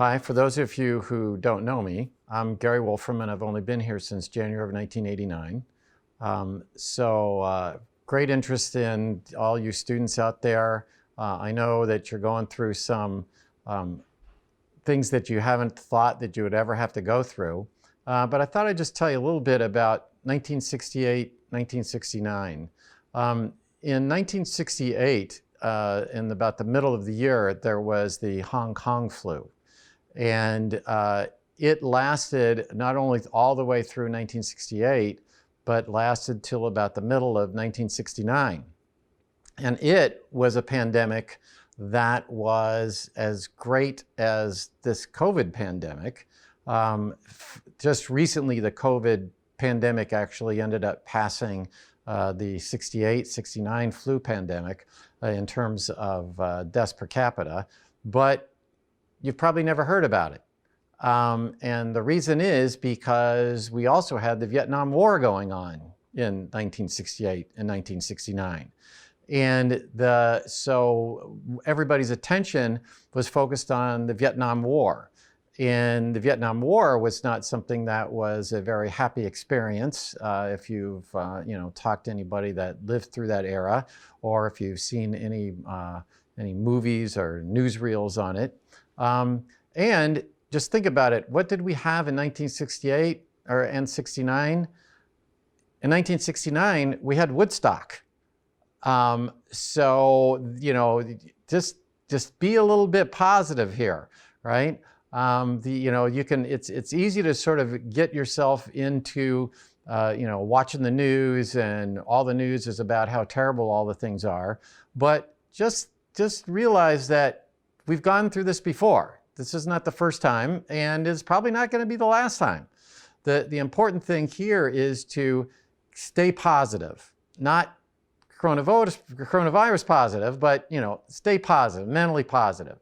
Hi, for those of you who don't know me, I'm Gary Wolfram and I've only been here since January of 1989. Great interest in all you students out there. I know that you're going through some things that you haven't thought that you would ever have to go through. But I thought I'd just tell you a little bit about 1968, 1969. In 1968, in about the middle of the year, there was the Hong Kong flu. And it lasted not only all the way through 1968, but lasted till about the middle of 1969. And it was a pandemic that was as great as this COVID pandemic. Just recently, the COVID pandemic actually ended up passing the 68, 69 flu pandemic in terms of deaths per capita. But you've probably never heard about it. And the reason is because we also had the Vietnam War going on in 1968 and 1969. And so everybody's attention was focused on the Vietnam War. And the Vietnam War was not something that was a very happy experience. If you've talked to anybody that lived through that era, or if you've seen any movies or newsreels on it. And just think about it. What did we have in 1968 and 69? In 1969, we had Woodstock. Just be a little bit positive here, right? It's easy to sort of get yourself into, watching the news, and all the news is about how terrible all the things are. But just realize that we've gone through this before. This is not the first time, and it's probably not going to be the last time. The important thing here is to stay positive, not coronavirus positive, but stay positive, mentally positive,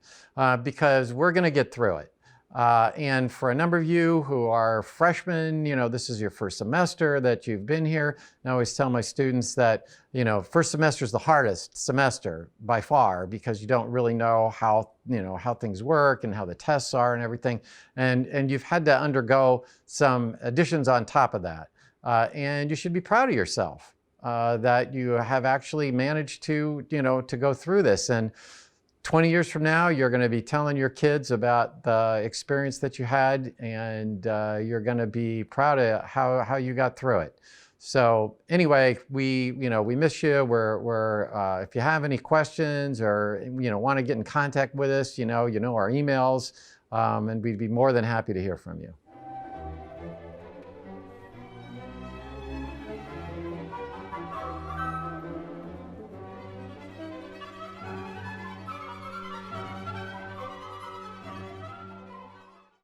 because we're going to get through it. And for a number of you who are freshmen, this is your first semester that you've been here. I always tell my students that, first semester is the hardest semester by far, because you don't really know how things work and how the tests are and everything. And you've had to undergo some additions on top of that. And you should be proud of yourself that you have actually managed to go through this. And 20 years from now, you're going to be telling your kids about the experience that you had, and you're going to be proud of how you got through it. So anyway, we miss you. If you have any questions or want to get in contact with us, you know our emails, and we'd be more than happy to hear from you.